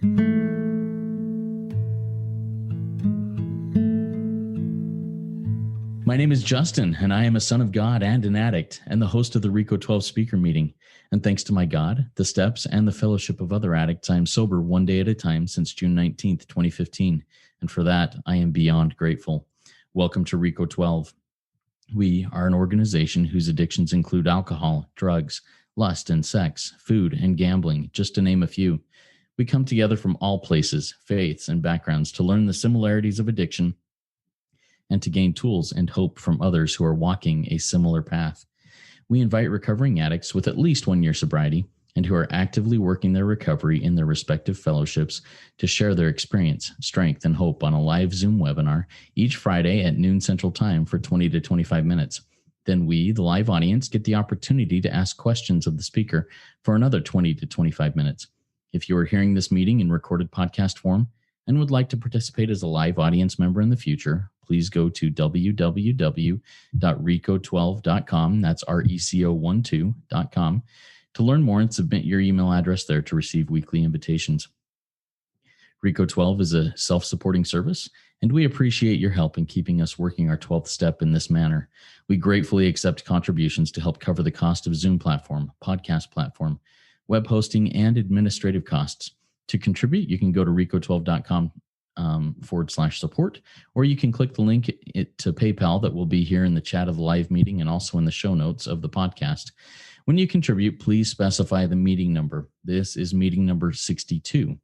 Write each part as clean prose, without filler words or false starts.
My name is Justin, and I am a son of God and an addict, and the host of the RECO12 speaker meeting. And thanks to my God, the steps, and the fellowship of other addicts, I am sober one day at a time since June 19th, 2015. And for that, I am beyond grateful. Welcome to RECO12. We are an organization whose addictions include alcohol, drugs, lust and sex, food, and gambling, just to name a few. We come together from all places, faiths, and backgrounds to learn the similarities of addiction and to gain tools and hope from others who are walking a similar path. We invite recovering addicts with at least 1 year sobriety and who are actively working their recovery in their respective fellowships to share their experience, strength, and hope on a live Zoom webinar each Friday at noon Central Time for 20 to 25 minutes. Then we, the live audience, get the opportunity to ask questions of the speaker for another 20 to 25 minutes. If you are hearing this meeting in recorded podcast form and would like to participate as a live audience member in the future, please go to www.reco12.com, that's RECO12.com, to learn more and submit your email address there to receive weekly invitations. RECO12 is a self-supporting service, and we appreciate your help in keeping us working our 12th step in this manner. We gratefully accept contributions to help cover the cost of Zoom platform, podcast platform, web hosting, and administrative costs. To contribute, you can go to reco12.com /support, or you can click the link to PayPal that will be here in the chat of the live meeting and also in the show notes of the podcast. When you contribute, please specify the meeting number. This is meeting number 62.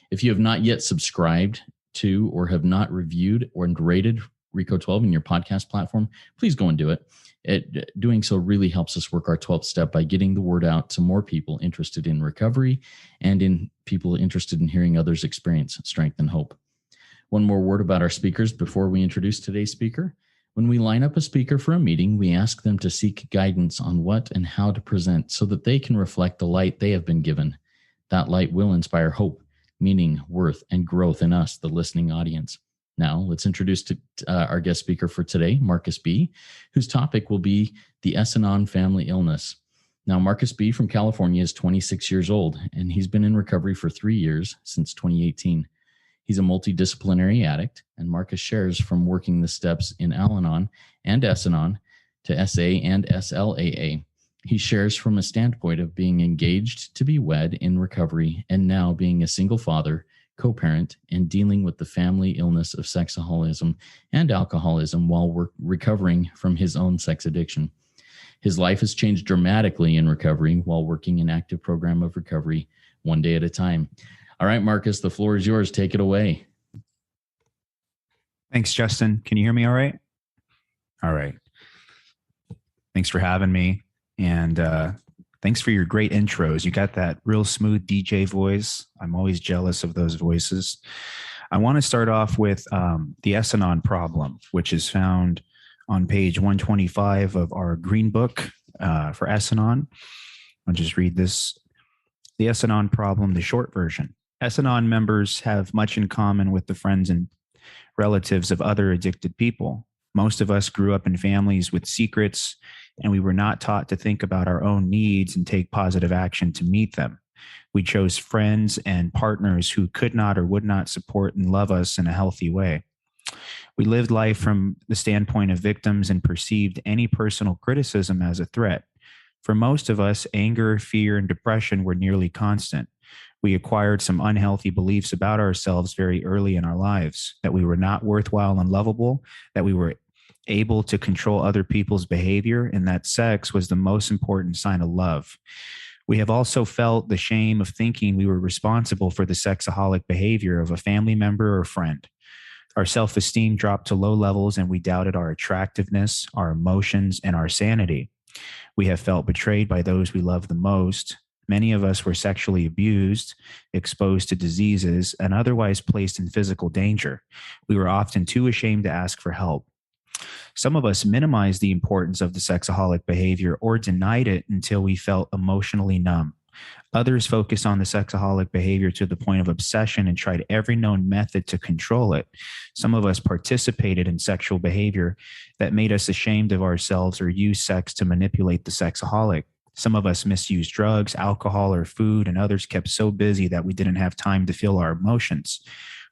If you have not yet subscribed to or have not reviewed or rated RECO12 in your podcast platform, please go and do it. Doing so really helps us work our 12th step by getting the word out to more people interested in recovery and in people interested in hearing others experience strength and hope. One more word about our speakers before we introduce today's speaker. When we line up a speaker for a meeting, we ask them to seek guidance on what and how to present so that they can reflect the light they have been given. That light will inspire hope, meaning, worth, and growth in us, the listening audience. Now, let's introduce our guest speaker for today, Marcus B., whose topic will be the S-anon family illness. Now, Marcus B. from California is 26 years old, and he's been in recovery for 3 years, since 2018. He's a multidisciplinary addict, and Marcus shares from working the steps in Al-anon and S-anon to SA and SLAA. He shares from a standpoint of being engaged to be wed in recovery and now being a single father, co-parent, and dealing with the family illness of sexaholism and alcoholism while recovering from his own sex addiction. His life has changed dramatically in recovery while working an active program of recovery one day at a time. All right, Marcus, the floor is yours. Take it away. Thanks, Justin. Can you hear me all right? All right. Thanks for having me. And thanks for your great intros. You got that real smooth DJ voice. I'm always jealous of those voices. I want to start off with the S-anon problem, which is found on page 125 of our green book for S-anon. I'll just read this. The S-anon problem, the short version. S-anon members have much in common with the friends and relatives of other addicted people. Most of us grew up in families with secrets, and we were not taught to think about our own needs and take positive action to meet them. We chose friends and partners who could not or would not support and love us in a healthy way. We lived life from the standpoint of victims and perceived any personal criticism as a threat. For most of us, anger, fear, and depression were nearly constant. We acquired some unhealthy beliefs about ourselves very early in our lives, that we were not worthwhile and lovable, that we were able to control other people's behavior, and that sex was the most important sign of love. We have also felt the shame of thinking we were responsible for the sexaholic behavior of a family member or friend. Our self-esteem dropped to low levels, and we doubted our attractiveness, our emotions, and our sanity. We have felt betrayed by those we love the most. Many of us were sexually abused, exposed to diseases, and otherwise placed in physical danger. We were often too ashamed to ask for help. Some of us minimized the importance of the sexaholic behavior or denied it until we felt emotionally numb. Others focused on the sexaholic behavior to the point of obsession and tried every known method to control it. Some of us participated in sexual behavior that made us ashamed of ourselves or used sex to manipulate the sexaholic. Some of us misused drugs, alcohol, or food, and others kept so busy that we didn't have time to feel our emotions.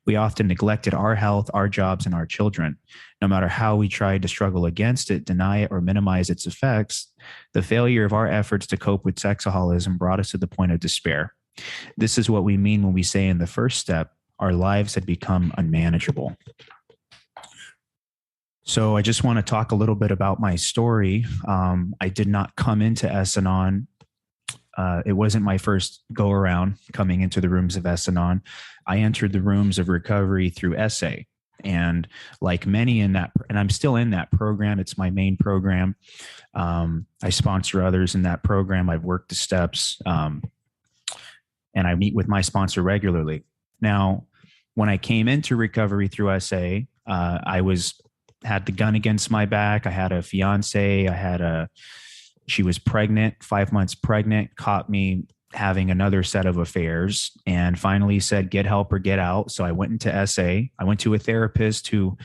We often neglected our health, our jobs, and our children. No matter how we tried to struggle against it, deny it, or minimize its effects, the failure of our efforts to cope with sexaholism brought us to the point of despair. This is what we mean when we say in the first step, our lives had become unmanageable. So I just want to talk a little bit about my story. I did not come into S-anon. It wasn't my first go around coming into the rooms of S-anon. I entered the rooms of recovery through SA. And like many in that, and I'm still in that program. It's my main program. I sponsor others in that program. I've worked the steps, and I meet with my sponsor regularly. Now, when I came into recovery through SA, I had the gun against my back. I had a fiance. She was pregnant, 5 months pregnant, caught me having another set of affairs, and finally said, get help or get out. So I went into SA. I went to a therapist who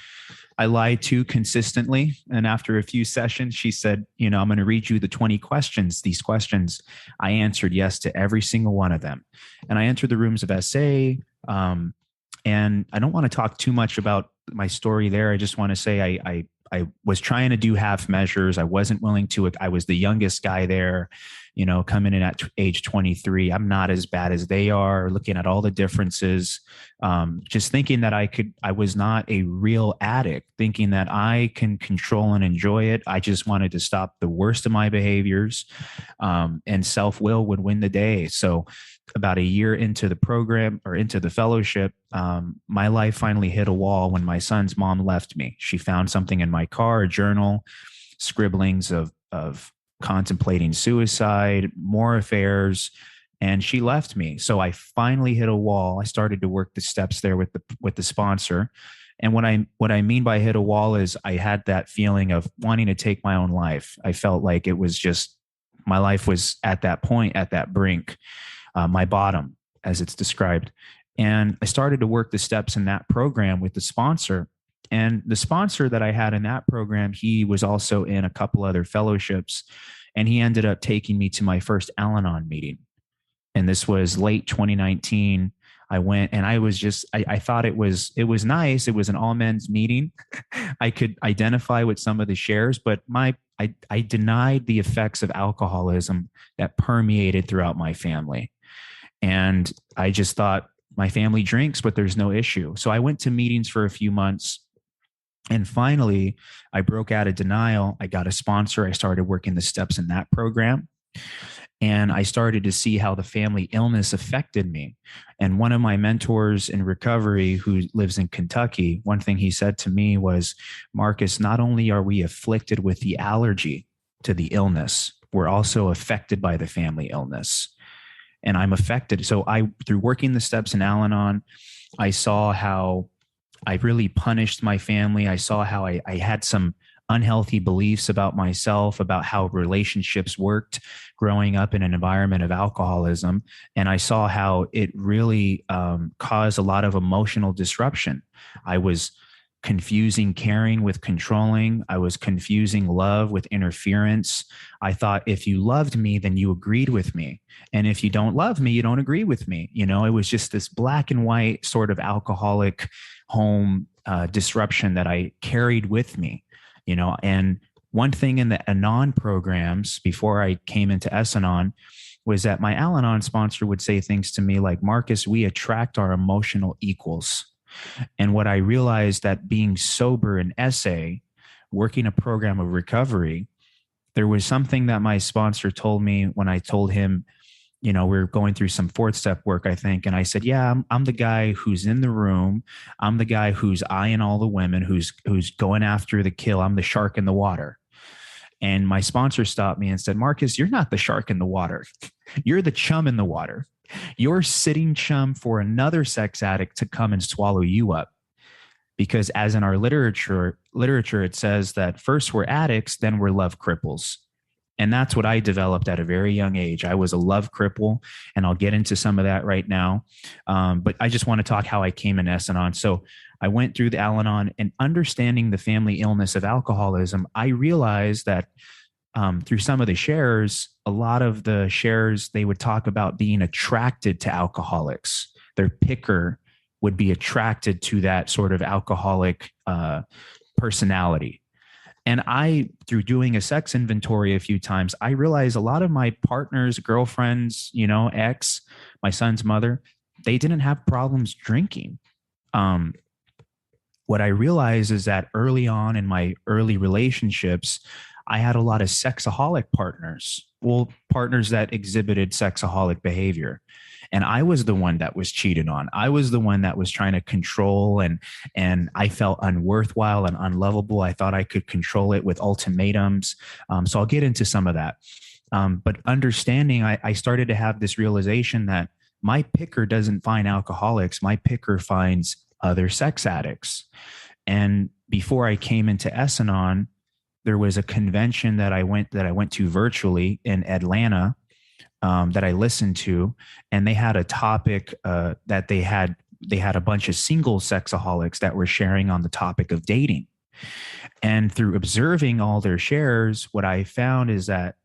I lied to consistently. And after a few sessions, she said, I'm going to read you the 20 questions. These questions, I answered yes to every single one of them. And I entered the rooms of SA. And I don't want to talk too much about my story there. I just want to say I was trying to do half measures. I wasn't willing to. I was the youngest guy there, coming in at age 23. I'm not as bad as they are, looking at all the differences, just thinking that I was not a real addict, thinking that I can control and enjoy it. I just wanted to stop the worst of my behaviors, and self-will would win the day. So about a year into the program or into the fellowship, my life finally hit a wall when my son's mom left me. She found something in my car, a journal, scribblings of contemplating suicide, more affairs, and she left me. So I finally hit a wall. I started to work the steps there with the sponsor. And what I mean by hit a wall is I had that feeling of wanting to take my own life. I felt like it was just, my life was at that point, at that brink. My bottom, as it's described. And I started to work the steps in that program with the sponsor. And the sponsor that I had in that program, he was also in a couple other fellowships. And he ended up taking me to my first Al-anon meeting. And this was late 2019. I went and I thought it was nice. It was an all men's meeting. I could identify with some of the shares, but I denied the effects of alcoholism that permeated throughout my family. And I just thought, my family drinks, but there's no issue. So I went to meetings for a few months. And finally, I broke out of denial. I got a sponsor. I started working the steps in that program. And I started to see how the family illness affected me. And one of my mentors in recovery, who lives in Kentucky, one thing he said to me was, Marcus, not only are we afflicted with the allergy to the illness, we're also affected by the family illness. And I'm affected. So through working the steps in Al-anon, I saw how I really punished my family. I saw how I had some unhealthy beliefs about myself, about how relationships worked growing up in an environment of alcoholism. And I saw how it really caused a lot of emotional disruption. I was confusing caring with controlling. I was confusing love with interference. I thought, if you loved me, then you agreed with me. And if you don't love me, you don't agree with me. It was just this black and white sort of alcoholic home disruption that I carried with me, and one thing in the Anon programs before I came into S-anon was that my Al-anon sponsor would say things to me like, Marcus, we attract our emotional equals. And what I realized, that being sober in SA, working a program of recovery, there was something that my sponsor told me when I told him, we're going through some fourth step work, I think. And I said, yeah, I'm the guy who's in the room. I'm the guy who's eyeing all the women, who's going after the kill. I'm the shark in the water. And my sponsor stopped me and said, Marcus, you're not the shark in the water. You're the chum in the water. You're sitting chum for another sex addict to come and swallow you up. Because as in our literature, it says that first we're addicts, then we're love cripples. And that's what I developed at a very young age. I was a love cripple, and I'll get into some of that right now. But I just want to talk how I came in S-anon. So I went through the Al-anon, and understanding the family illness of alcoholism, I realized that through some of the shares, a lot of the shares, they would talk about being attracted to alcoholics. Their picker would be attracted to that sort of alcoholic personality. And I, through doing a sex inventory a few times, I realized a lot of my partners, girlfriends, ex, my son's mother, they didn't have problems drinking. What I realized is that early on in my early relationships, I had a lot of sexaholic partners, partners that exhibited sexaholic behavior. And I was the one that was cheated on. I was the one that was trying to control, and I felt unworthwhile and unlovable. I thought I could control it with ultimatums. So I'll get into some of that. But understanding, I started to have this realization that my picker doesn't find alcoholics. My picker finds other sex addicts. And before I came into S-anon, there was a convention that I went to virtually in Atlanta, that I listened to, and they had a topic that they had a bunch of single sexaholics that were sharing on the topic of dating. And through observing all their shares, what I found is that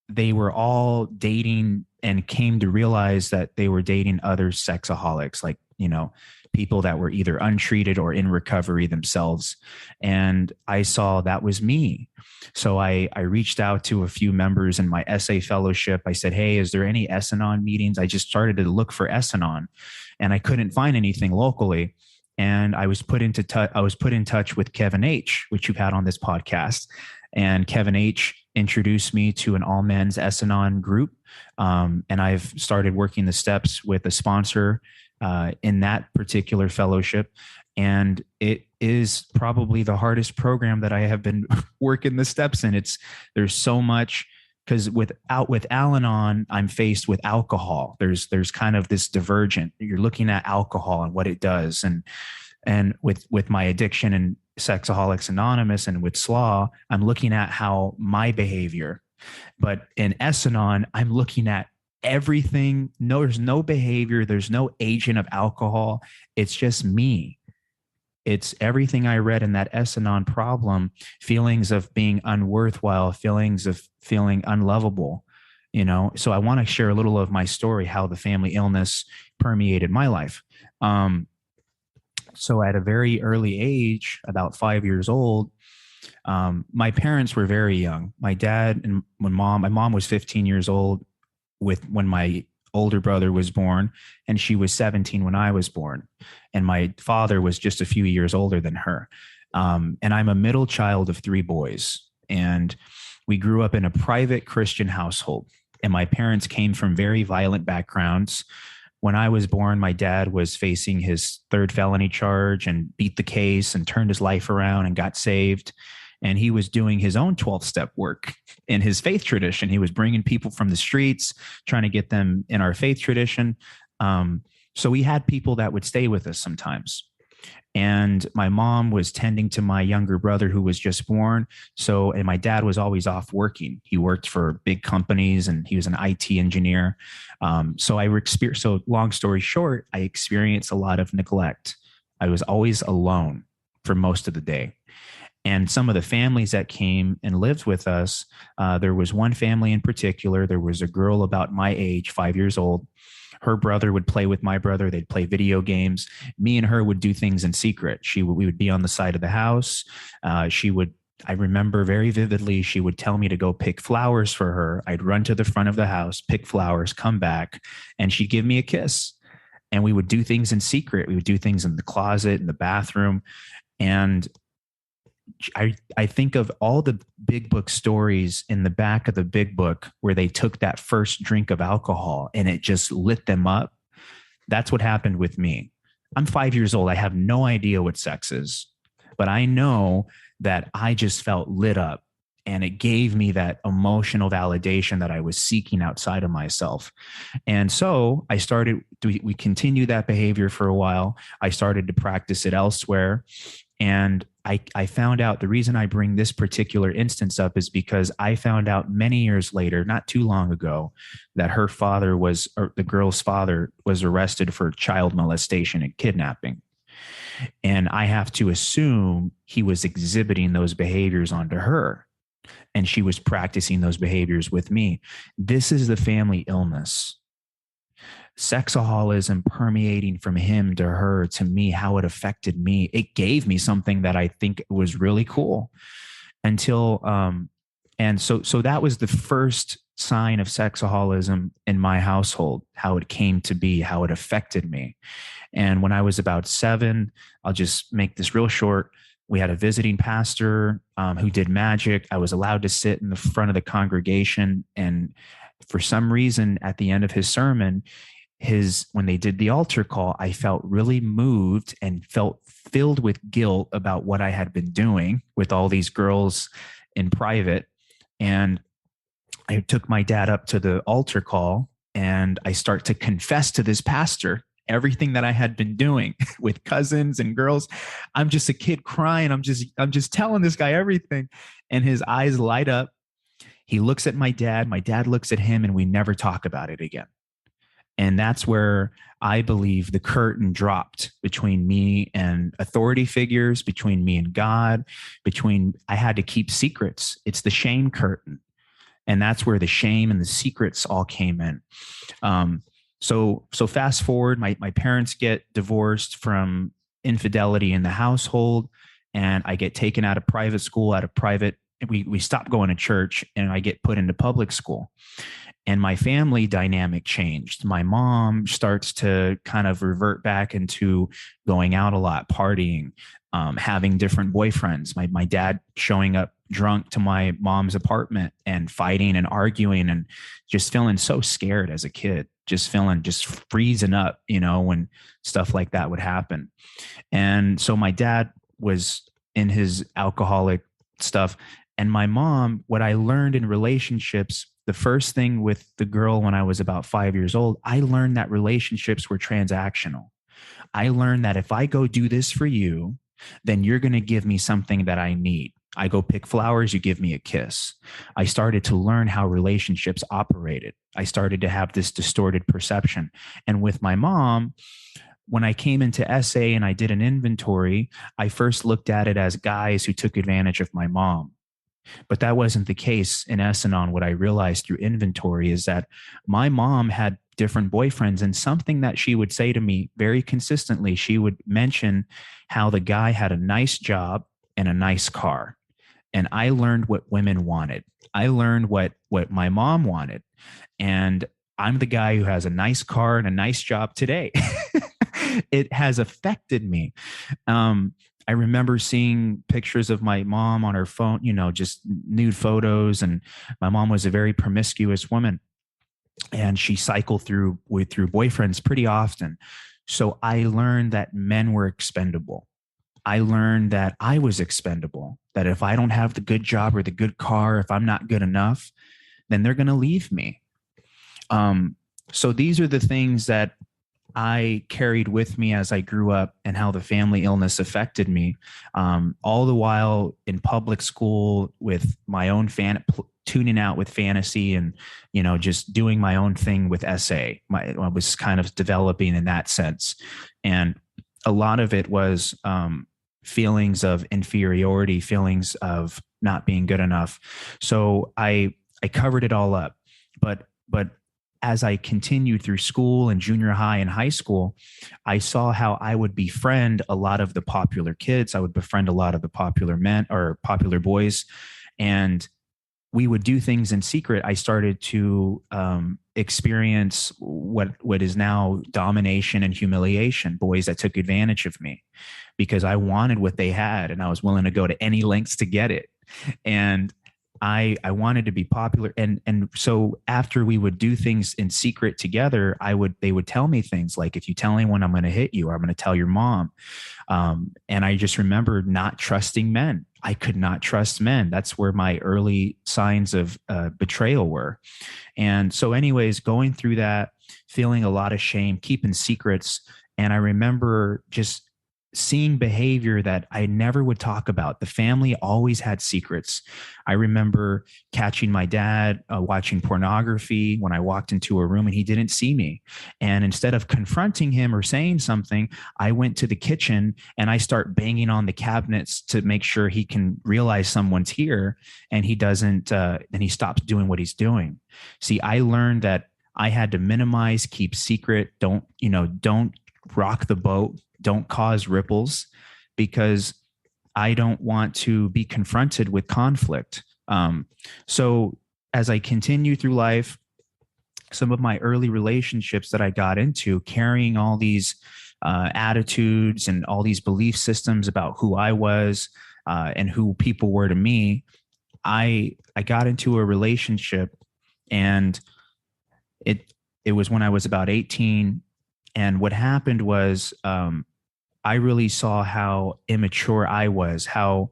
they were all dating and came to realize that they were dating other sexaholics, like, people that were either untreated or in recovery themselves. And I saw that was me. So I reached out to a few members in my SA fellowship. I said, hey, is there any S-anon meetings? I just started to look for S-anon, and I couldn't find anything locally. And I was put in touch with Kevin H., which you've had on this podcast. And Kevin H. introduced me to an all men's S-anon group. And I've started working the steps with a sponsor in that particular fellowship. And it is probably the hardest program that I have been working the steps in. There's so much, because with Al-anon, I'm faced with alcohol. There's kind of this divergent. You're looking at alcohol and what it does. And with my addiction and Sexaholics Anonymous and with SLAA, I'm looking at how my behavior. But in S-anon, I'm looking at everything. No, there's no behavior. There's no agent of alcohol. It's just me. It's everything I read in that S-anon problem, feelings of being unworthwhile, feelings of feeling unlovable, So I want to share a little of my story, how the family illness permeated my life. So at a very early age, about 5 years old, my parents were very young. My dad and my mom was 15 years old when my older brother was born, and she was 17 when I was born. And my father was just a few years older than her. And I'm a middle child of 3 boys. And we grew up in a private Christian household. And my parents came from very violent backgrounds. When I was born, my dad was facing his 3rd felony charge and beat the case and turned his life around and got saved. And he was doing his own 12-step work in his faith tradition. He was bringing people from the streets, trying to get them in our faith tradition. So we had people that would stay with us sometimes. And my mom was tending to my younger brother who was just born. And my dad was always off working. He worked for big companies and he was an IT engineer. So long story short, I experienced a lot of neglect. I was always alone for most of the day. And some of the families that came and lived with us, there was one family in particular. There was a girl about my age, 5 years old. Her brother would play with my brother. They'd play video games. Me and her would do things in secret. We would be on the side of the house. I remember very vividly, she would tell me to go pick flowers for her. I'd run to the front of the house, pick flowers, come back, and she'd give me a kiss. And we would do things in secret. We would do things in the closet, in the bathroom. And I think of all the big book stories in the back of the big book where they took that first drink of alcohol and it just lit them up. That's what happened with me. I'm 5 years old. I have no idea what sex is, but I know that I just felt lit up, and it gave me that emotional validation that I was seeking outside of myself. And so we continued that behavior for a while. I started to practice it elsewhere. And I found out, the reason I bring this particular instance up is because I found out many years later, not too long ago, that the girl's father was arrested for child molestation and kidnapping. And I have to assume he was exhibiting those behaviors onto her. and she was practicing those behaviors with me. This is the family illness. Sexaholism permeating from him to her to me, how it affected me. It gave me something that I think was really cool until, and so that was the first sign of sexaholism in my household, how it came to be, how it affected me. And when I was about 7, I'll just make this real short. We had a visiting pastor who did magic. I was allowed to sit in the front of the congregation. And for some reason, at the end of his sermon, when they did the altar call, I felt really moved and felt filled with guilt about what I had been doing with all these girls in private. And I took my dad up to the altar call, and I start to confess to this pastor everything that I had been doing with cousins and girls. I'm just a kid crying. I'm just telling this guy everything. And his eyes light up. He looks at my dad looks at him, and we never talk about it again. And that's where I believe the curtain dropped between me and authority figures, between me and God, I had to keep secrets. It's the shame curtain. And that's where the shame and the secrets all came in. So fast forward, my parents get divorced from infidelity in the household, and I get taken out of private school, we stop going to church, and I get put into public school. And my family dynamic changed. My mom starts to kind of revert back into going out a lot, partying, having different boyfriends. My dad showing up drunk to my mom's apartment and fighting and arguing, and just feeling so scared as a kid, just freezing up, when stuff like that would happen. And so my dad was in his alcoholic stuff. And my mom, what I learned in relationships, the first thing with the girl when I was about 5 years old, I learned that relationships were transactional. I learned that if I go do this for you, then you're going to give me something that I need. I go pick flowers, you give me a kiss. I started to learn how relationships operated. I started to have this distorted perception. And with my mom, when I came into SA and I did an inventory, I first looked at it as guys who took advantage of my mom. But that wasn't the case in S-anon. What I realized through inventory is that my mom had different boyfriends, and something that she would say to me very consistently, she would mention how the guy had a nice job and a nice car. And I learned what women wanted. I learned what my mom wanted. And I'm the guy who has a nice car and a nice job today. It has affected me. I remember seeing pictures of my mom on her phone, just nude photos. And my mom was a very promiscuous woman, and she cycled through boyfriends pretty often. So I learned that men were expendable. I learned that I was expendable, that if I don't have the good job or the good car, if I'm not good enough, then they're going to leave me. So these are the things that I carried with me as I grew up, and how the family illness affected me. All the while in public school with my own tuning out with fantasy, and, just doing my own thing with SA. I was kind of developing in that sense. And a lot of it was feelings of inferiority, feelings of not being good enough. So I covered it all up. But as I continued through school and junior high and high school, I saw how I would befriend a lot of the popular kids. I would befriend a lot of the popular men or popular boys, and we would do things in secret. I started to experience what is now domination and humiliation, boys that took advantage of me because I wanted what they had, and I was willing to go to any lengths to get it. And I wanted to be popular. And so after we would do things in secret together, they would tell me things like, if you tell anyone, I'm going to hit you, or I'm going to tell your mom. And I just remember not trusting men. I could not trust men. That's where my early signs of betrayal were. And so anyways, going through that, feeling a lot of shame, keeping secrets. And I remember just seeing behavior that I never would talk about. The family always had secrets. I remember catching my dad watching pornography when I walked into a room and he didn't see me. And instead of confronting him or saying something, I went to the kitchen and I start banging on the cabinets to make sure he can realize someone's here, and he doesn't, and he stops doing what he's doing. See, I learned that I had to minimize, keep secret, don't rock the boat, don't cause ripples, because I don't want to be confronted with conflict. So as I continue through life, some of my early relationships that I got into, carrying all these attitudes and all these belief systems about who I was and who people were to me, I got into a relationship, and it was when I was about 18. And what happened was I really saw how immature I was, how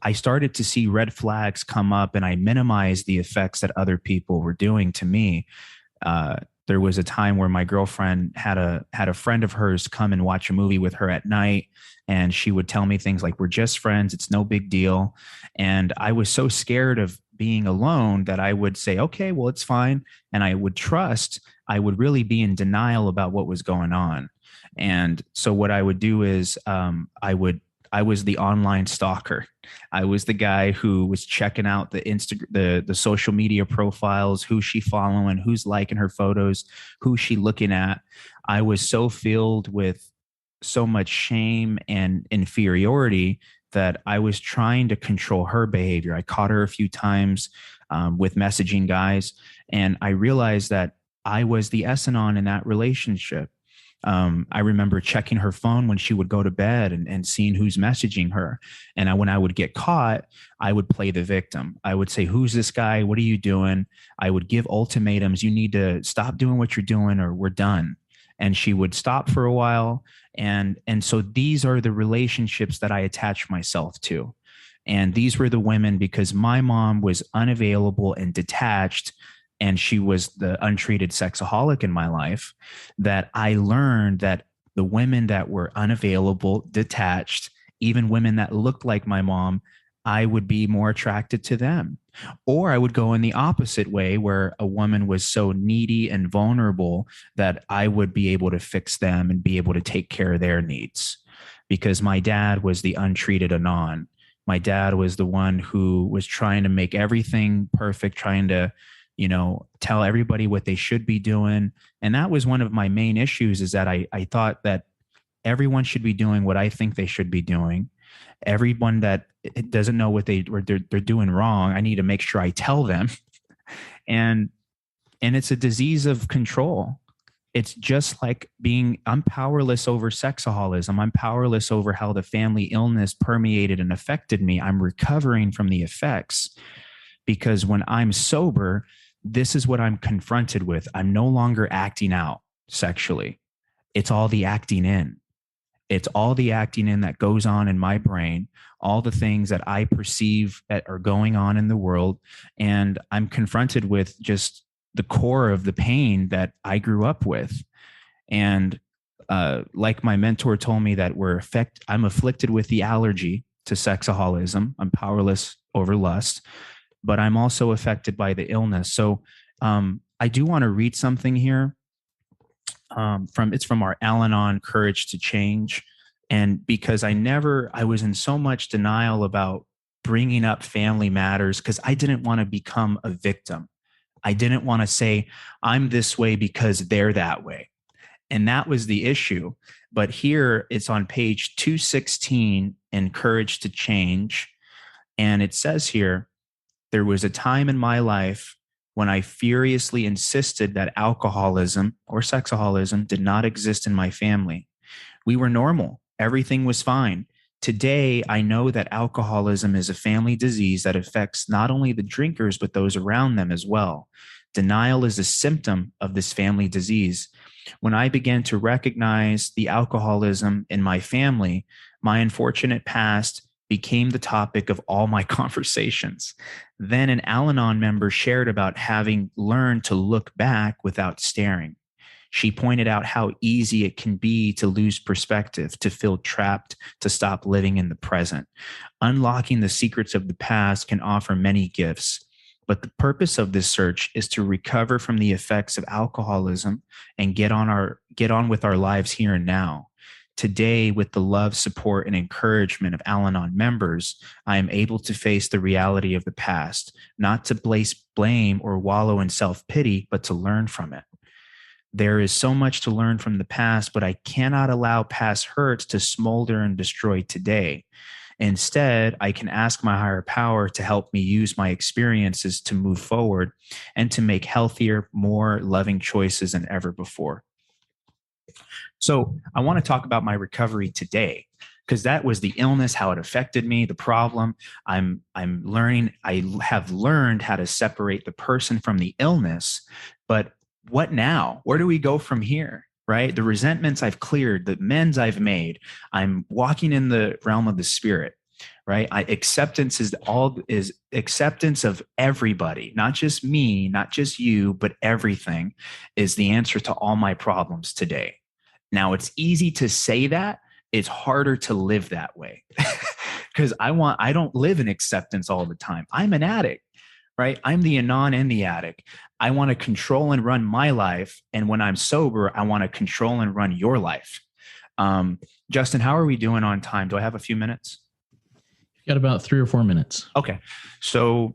I started to see red flags come up, and I minimized the effects that other people were doing to me. There was a time where my girlfriend had a friend of hers come and watch a movie with her at night, and she would tell me things like, "We're just friends. It's no big deal." And I was so scared of being alone that I would say, "Okay, well, it's fine." And I would trust. I would really be in denial about what was going on. And so what I would do is I was the online stalker. I was the guy who was checking out the social media profiles, who's she following, who's liking her photos, who's she looking at. I was so filled with so much shame and inferiority that I was trying to control her behavior. I caught her a few times with messaging guys, and I realized that I was the S-anon in that relationship. I remember checking her phone when she would go to bed and seeing who's messaging her. And when I would get caught, I would play the victim. I would say, "Who's this guy? What are you doing?" I would give ultimatums. "You need to stop doing what you're doing or we're done." And she would stop for a while. And so these are the relationships that I attach myself to. And these were the women, because my mom was unavailable and detached, and she was the untreated sexaholic in my life, that I learned that the women that were unavailable, detached, even women that looked like my mom, I would be more attracted to them. Or I would go in the opposite way, where a woman was so needy and vulnerable that I would be able to fix them and be able to take care of their needs. Because my dad was the untreated anon. My dad was the one who was trying to make everything perfect, trying to tell everybody what they should be doing. And that was one of my main issues, is that I thought that everyone should be doing what I think they should be doing. Everyone that doesn't know what they're doing wrong, I need to make sure I tell them. And it's a disease of control. It's just like I'm powerless over sexaholism. I'm powerless over how the family illness permeated and affected me. I'm recovering from the effects, because when I'm sober, this is what I'm confronted with. I'm no longer acting out sexually. It's all the acting in. It's all the acting in that goes on in my brain, all the things that I perceive that are going on in the world. And I'm confronted with just the core of the pain that I grew up with. And like my mentor told me, that I'm afflicted with the allergy to sexaholism. I'm powerless over lust, but I'm also affected by the illness. So I do want to read something here from our Al-anon Courage to Change. And because I was in so much denial about bringing up family matters, because I didn't want to become a victim. I didn't want to say, "I'm this way because they're that way." And that was the issue. But here it's on page 216 in Courage to Change. And it says here, "There was a time in my life when I furiously insisted that alcoholism or sexaholism did not exist in my family. We were normal. Everything was fine. Today, I know that alcoholism is a family disease that affects not only the drinkers, but those around them as well. Denial is a symptom of this family disease. When I began to recognize the alcoholism in my family, my unfortunate past became the topic of all my conversations. Then an Al-Anon member shared about having learned to look back without staring. She pointed out how easy it can be to lose perspective, to feel trapped, to stop living in the present. Unlocking the secrets of the past can offer many gifts, but the purpose of this search is to recover from the effects of alcoholism and get on with our lives here and now. Today, with the love, support, and encouragement of Al-anon members, I am able to face the reality of the past, not to blame or wallow in self-pity, but to learn from it. There is so much to learn from the past, but I cannot allow past hurts to smolder and destroy today. Instead, I can ask my higher power to help me use my experiences to move forward and to make healthier, more loving choices than ever before. So I want to talk about my recovery today, because that was the illness, how it affected me, the problem. I have learned how to separate the person from the illness, but what now? Where do we go from here? Right? The resentments I've cleared, the amends I've made, I'm walking in the realm of the spirit, right? Acceptance is acceptance of everybody, not just me, not just you, but everything is the answer to all my problems today. Now, it's easy to say that. It's harder to live that way because I don't live in acceptance all the time. I'm an addict, right? I'm the anon and the addict. I want to control and run my life. And when I'm sober, I want to control and run your life. Justin, how are we doing on time? Do I have a few minutes? You've got about 3 or 4 minutes. Okay. So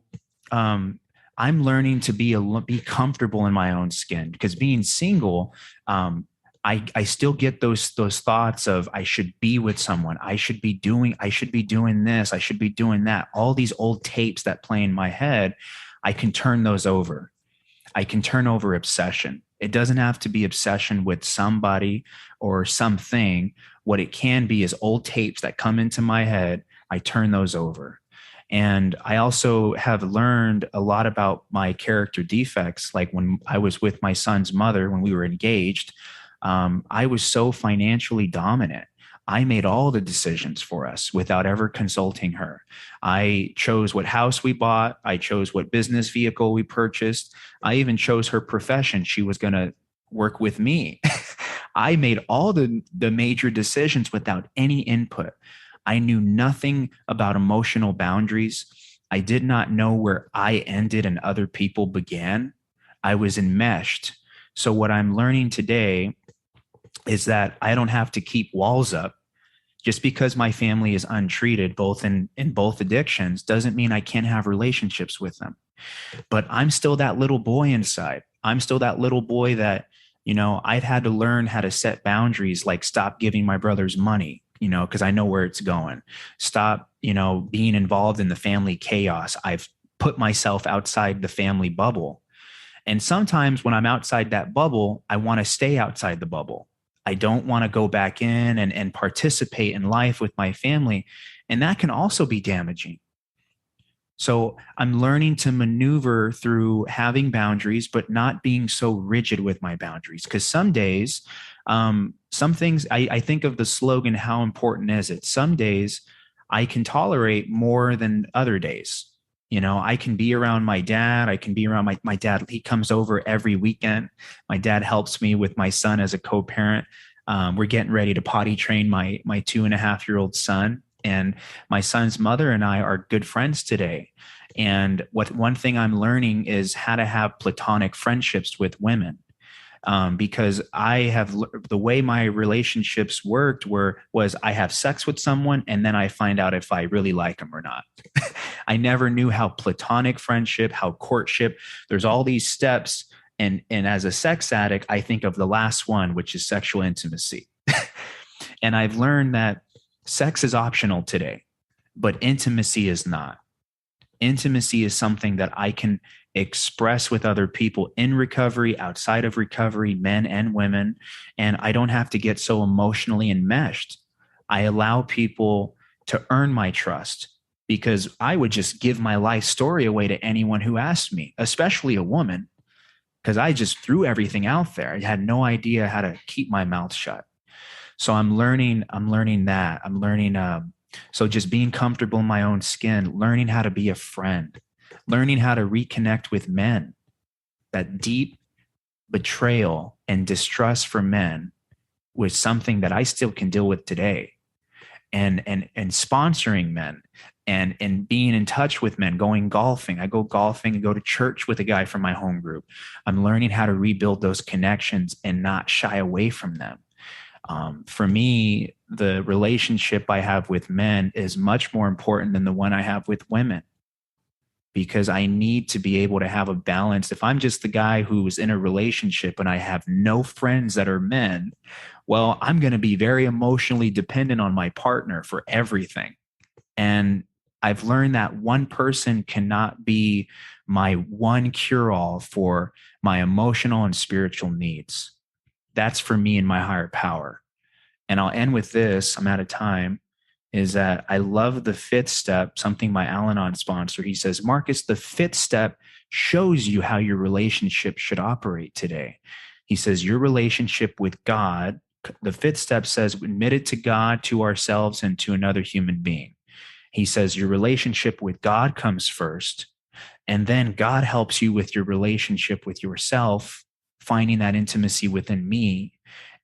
I'm learning to be comfortable in my own skin, because being single, I still get those thoughts of I should be with someone. I should be doing this. I should be doing that. All these old tapes that play in my head, I can turn those over. I can turn over obsession. It doesn't have to be obsession with somebody or something. What it can be is old tapes that come into my head. I turn those over. And I also have learned a lot about my character defects. Like when I was with my son's mother, when we were engaged, I was so financially dominant. I made all the decisions for us without ever consulting her. I chose what house we bought. I chose what business vehicle we purchased. I even chose her profession. She was going to work with me. I made all the major decisions without any input. I knew nothing about emotional boundaries. I did not know where I ended and other people began. I was enmeshed. So what I'm learning today is that I don't have to keep walls up. Just because my family is untreated, in both addictions, doesn't mean I can't have relationships with them. But I'm still that little boy inside. I'm still that little boy that, I've had to learn how to set boundaries, like stop giving my brothers money, because I know where it's going. Stop, being involved in the family chaos. I've put myself outside the family bubble. And sometimes when I'm outside that bubble, I want to stay outside the bubble. I don't want to go back in and participate in life with my family. And that can also be damaging. So I'm learning to maneuver through having boundaries, but not being so rigid with my boundaries. Because some days, some things, I think of the slogan, how important is it? Some days I can tolerate more than other days. I can be around my dad. I can be around my dad. He comes over every weekend. My dad helps me with my son as a co-parent. We're getting ready to potty train my 2.5-year-old son. And my son's mother and I are good friends today. And one thing I'm learning is how to have platonic friendships with women. Because the way my relationships worked was I have sex with someone and then I find out if I really like them or not. I never knew how platonic friendship, how courtship, there's all these steps. And as a sex addict, I think of the last one, which is sexual intimacy. And I've learned that sex is optional today, but intimacy is not. Intimacy is something that I can express with other people in recovery, outside of recovery, men and women. And I don't have to get so emotionally enmeshed. I allow people to earn my trust, because I would just give my life story away to anyone who asked me, especially a woman, because I just threw everything out there. I had no idea how to keep my mouth shut. So I'm learning that. I'm learning, so just being comfortable in my own skin, learning how to be a friend, learning how to reconnect with men. That deep betrayal and distrust for men was something that I still can deal with today. And sponsoring men and being in touch with men, going golfing. I go golfing and go to church with a guy from my home group. I'm learning how to rebuild those connections and not shy away from them. For me, the relationship I have with men is much more important than the one I have with women, because I need to be able to have a balance. If I'm just the guy who's in a relationship and I have no friends that are men, well, I'm going to be very emotionally dependent on my partner for everything. And I've learned that one person cannot be my one cure-all for my emotional and spiritual needs. That's for me and my higher power. And I'll end with this, I'm out of time, is that I love the fifth step, something my Al-anon sponsor, he says, Marcus, the fifth step shows you how your relationship should operate today. He says, your relationship with God, the fifth step says, admit it to God, to ourselves, and to another human being. He says, your relationship with God comes first, and then God helps you with your relationship with yourself, finding that intimacy within me.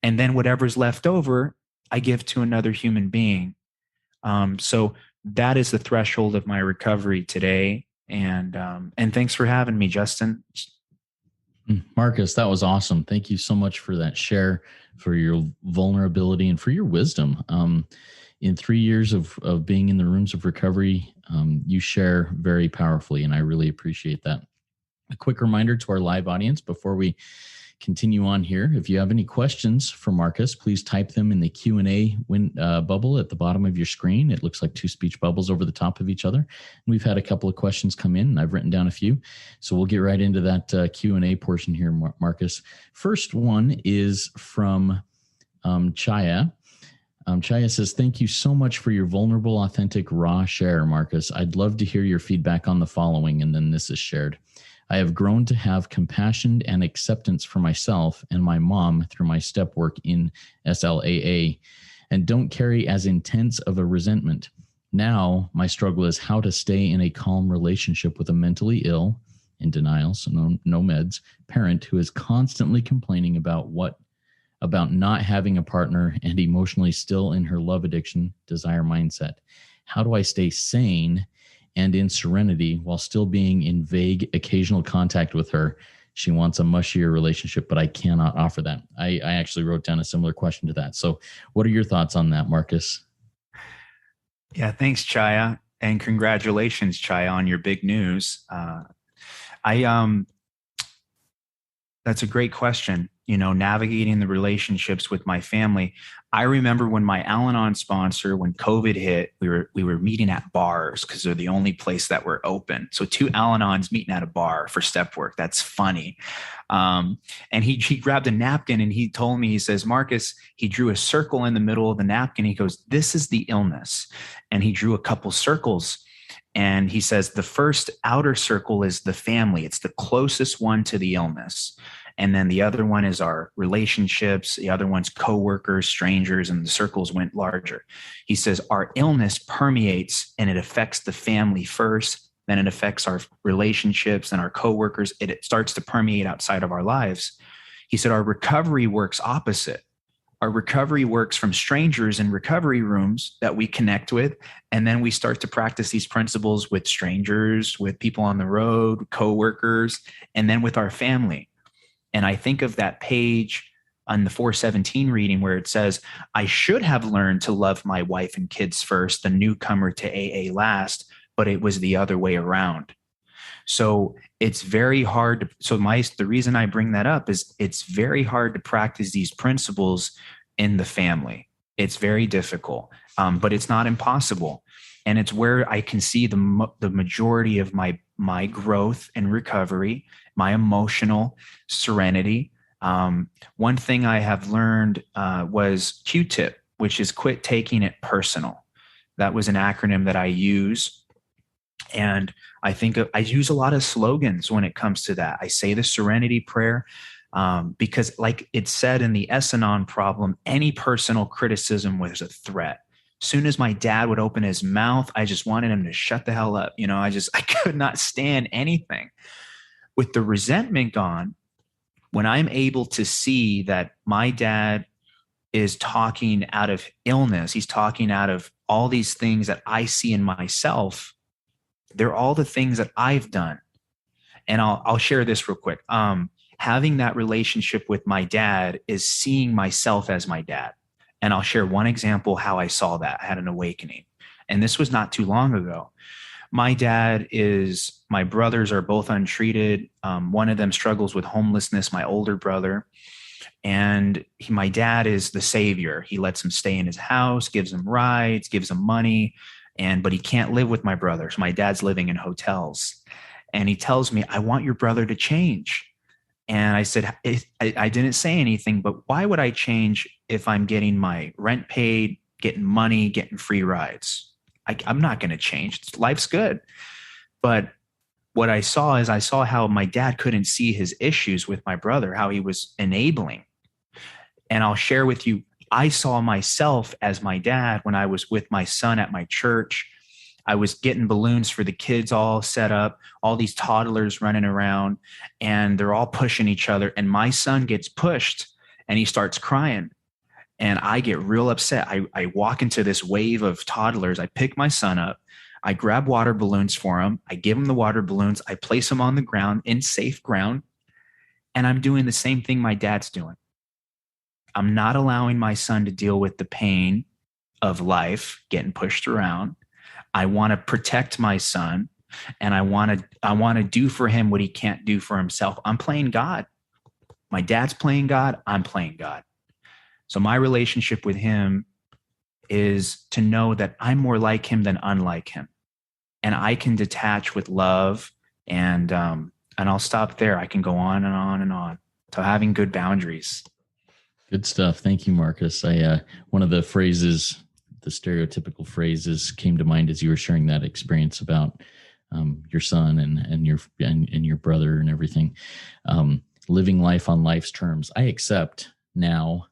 And then whatever's left over, I give to another human being. So that is the threshold of my recovery today. And thanks for having me, Justin. Marcus, that was awesome. Thank you so much for that share, for your vulnerability, and for your wisdom. In 3 years of being in the rooms of recovery, you share very powerfully, and I really appreciate that. A quick reminder to our live audience before we continue on here. If you have any questions for Marcus, please type them in the Q&A bubble at the bottom of your screen. It looks like two speech bubbles over the top of each other. And we've had a couple of questions come in, and I've written down a few. So we'll get right into that Q&A portion here, Marcus. First one is from Chaya. Chaya says, thank you so much for your vulnerable, authentic, raw share, Marcus. I'd love to hear your feedback on the following, and then this is shared. I have grown to have compassion and acceptance for myself and my mom through my step work in SLAA, and don't carry as intense of a resentment. Now, my struggle is how to stay in a calm relationship with a mentally ill, in denial, so no meds, parent who is constantly complaining about not having a partner and emotionally still in her love addiction desire mindset. How do I stay sane and in serenity while still being in vague occasional contact with her? She wants a mushier relationship, but I cannot offer that. I actually wrote down a similar question to that. So what are your thoughts on that, Marcus? Yeah, thanks, Chaya. And congratulations, Chaya, on your big news. That's a great question. Navigating the relationships with my family. I remember when my Al-anon sponsor, when COVID hit, we were meeting at bars because they're the only place that were open. So two Al-anons meeting at a bar for step work. That's funny. And he grabbed a napkin and he told me, he says, Marcus, he drew a circle in the middle of the napkin. He goes, this is the illness. And he drew a couple circles. And he says, the first outer circle is the family. It's the closest one to the illness. And then the other one is our relationships. The other one's coworkers, strangers, and the circles went larger. He says, our illness permeates and it affects the family first. Then it affects our relationships and our coworkers. It starts to permeate outside of our lives. He said, our recovery works opposite. Our recovery works from strangers in recovery rooms that we connect with. And then we start to practice these principles with strangers, with people on the road, coworkers, and then with our family. And I think of that page on the 417 reading where it says, I should have learned to love my wife and kids first, the newcomer to AA last, but it was the other way around. So it's very hard. The reason I bring that up is it's very hard to practice these principles in the family. It's very difficult, but it's not impossible. And it's where I can see the majority of my growth and recovery, my emotional serenity. One thing I have learned was Q-tip, which is quit taking it personal. That was an acronym that I use. And I use a lot of slogans when it comes to that. I say the serenity prayer because like it said in the S-anon problem, any personal criticism was a threat. Soon as my dad would open his mouth, I just wanted him to shut the hell up. I could not stand anything. With the resentment gone, when I'm able to see that my dad is talking out of illness, he's talking out of all these things that I see in myself, they're all the things that I've done. And I'll share this real quick. Having that relationship with my dad is seeing myself as my dad. And I'll share one example how I saw that. I had an awakening. And this was not too long ago. My brothers are both untreated. One of them struggles with homelessness, my older brother. And my dad is the savior. He lets him stay in his house, gives him rides, gives him money. But he can't live with my brothers. My dad's living in hotels. And he tells me, I want your brother to change. And I said, I didn't say anything, but why would I change if I'm getting my rent paid, getting money, getting free rides? I'm not going to change. Life's good. But what I saw is how my dad couldn't see his issues with my brother, how he was enabling. And I'll share with you, I saw myself as my dad when I was with my son at my church. I was getting balloons for the kids all set up, all these toddlers running around, and they're all pushing each other. And my son gets pushed and he starts crying. And I get real upset. I walk into this wave of toddlers. I pick my son up. I grab water balloons for him. I give him the water balloons. I place them on the ground in safe ground. And I'm doing the same thing my dad's doing. I'm not allowing my son to deal with the pain of life, getting pushed around. I want to protect my son, and I want to do for him what he can't do for himself. I'm playing God. My dad's playing God. I'm playing God. So my relationship with him is to know that I'm more like him than unlike him, and I can detach with love. And I'll stop there. I can go on and on and on. So having good boundaries. Good stuff. Thank you, Marcus. One of the phrases, the stereotypical phrases, came to mind as you were sharing that experience about your son and your brother and everything. Living life on life's terms. I accept now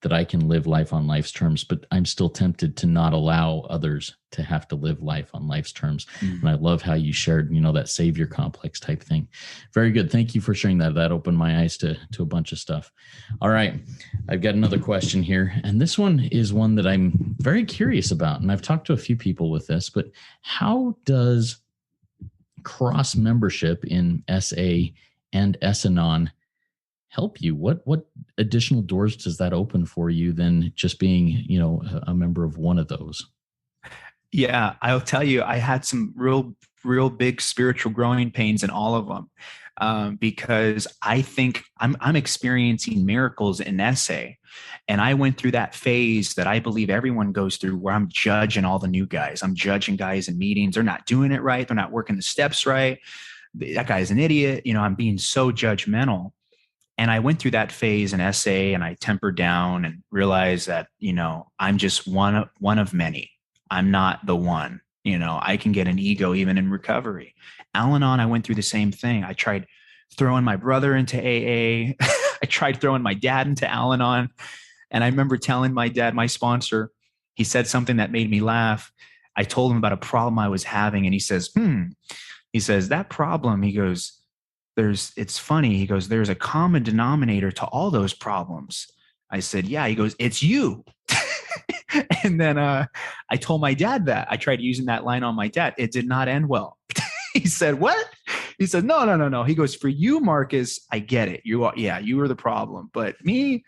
that I can live life on life's terms, but I'm still tempted to not allow others to have to live life on life's terms. Mm-hmm. And I love how you shared, that savior complex type thing. Very good. Thank you for sharing that. That opened my eyes to a bunch of stuff. All right. I've got another question here. And this one is one that I'm very curious about. And I've talked to a few people with this, but how does cross membership in SA and S-anon help you? What additional doors does that open for you than just being, a member of one of those? Yeah, I'll tell you, I had some real big spiritual growing pains in all of them, because I think I'm experiencing miracles in SA. And I went through that phase that I believe everyone goes through, where I'm judging all the new guys. I'm judging guys in meetings. They're not doing it right. They're not working the steps right. That guy's an idiot. I'm being so judgmental. And I went through that phase in SA, and I tempered down and realized that, I'm just one of many. I'm not the one. I can get an ego even in recovery. Al-anon, I went through the same thing. I tried throwing my brother into AA. I tried throwing my dad into Al-anon. And I remember telling my dad, my sponsor, he said something that made me laugh. I told him about a problem I was having, and he says, he says, that problem, he goes, it's funny. He goes, there's a common denominator to all those problems. I said, yeah. He goes, it's you. And then I told my dad that. I tried using that line on my dad. It did not end well. He said, what? He said, no. He goes, for you, Marcus, I get it. You were the problem. But me.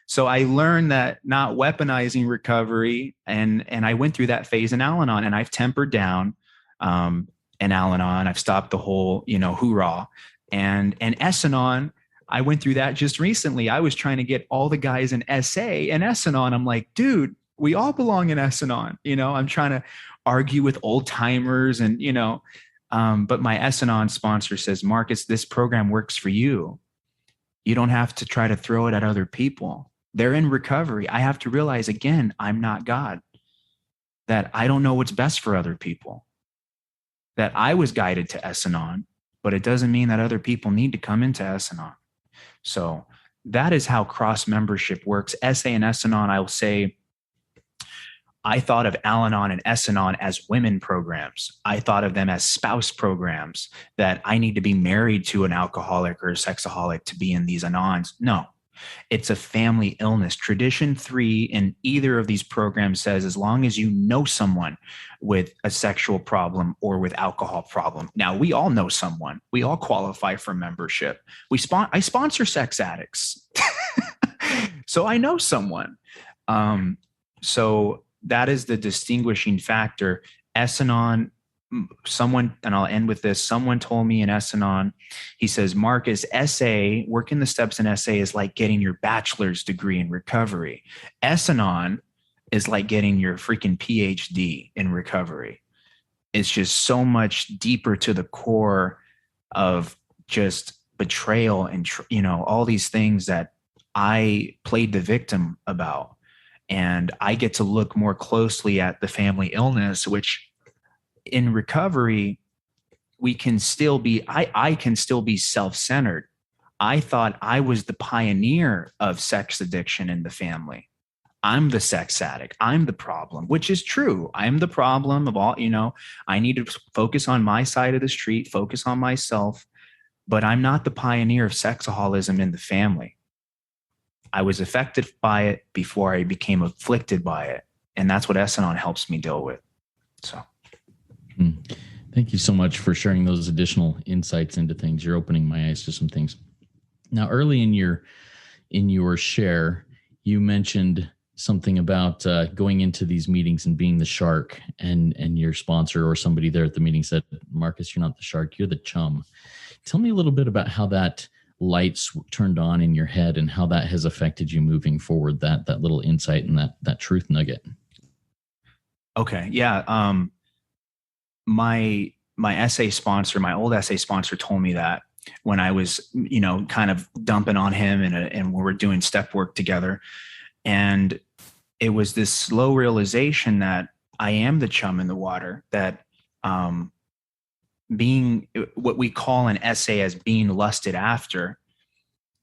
So I learned that not weaponizing recovery. And I went through that phase in Al-anon, and I've tempered down in Al-anon. I've stopped the whole, hoorah. And S-anon, I went through that just recently. I was trying to get all the guys in SA and S-anon. I'm like, dude, we all belong in S-anon. I'm trying to argue with old timers and, but my S-anon sponsor says, Marcus, this program works for you. You don't have to try to throw it at other people. They're in recovery. I have to realize, again, I'm not God, that I don't know what's best for other people, that I was guided to S-anon, but it doesn't mean that other people need to come into S-anon. So that is how cross membership works. SA and S-anon, I will say, I thought of Al-anon and S-anon as women programs. I thought of them as spouse programs, that I need to be married to an alcoholic or a sexaholic to be in these anons. No, it's a family illness. Tradition 3 in either of these programs says, as long as you know someone with a sexual problem or with alcohol problem. Now, we all know someone. We all qualify for membership. I sponsor sex addicts. So I know someone. So that is the distinguishing factor. S-anon, someone, and I'll end with this, someone told me in S-anon, he says, Marcus, SA, working the steps in SA is like getting your bachelor's degree in recovery. S-anon is like getting your freaking PhD in recovery. It's just so much deeper to the core of just betrayal and, all these things that I played the victim about. And I get to look more closely at the family illness, which in recovery, we can still be, I can still be self-centered. I thought I was the pioneer of sex addiction in the family. I'm the sex addict. I'm the problem, which is true. I'm the problem of all, I need to focus on my side of the street, focus on myself, but I'm not the pioneer of sexaholism in the family. I was affected by it before I became afflicted by it. And that's what S-anon helps me deal with. So. Thank you so much for sharing those additional insights into things. You're opening my eyes to some things. Now, early in your share, you mentioned something about going into these meetings and being the shark, and your sponsor or somebody there at the meeting said, Marcus, you're not the shark, you're the chum. Tell me a little bit about how that lights turned on in your head and how that has affected you moving forward, that little insight and that truth nugget. Okay. Yeah. My SA sponsor, my old SA sponsor told me that when I was, kind of dumping on him and we were doing step work together. And it was this slow realization that I am the chum in the water, that being what we call an SA as being lusted after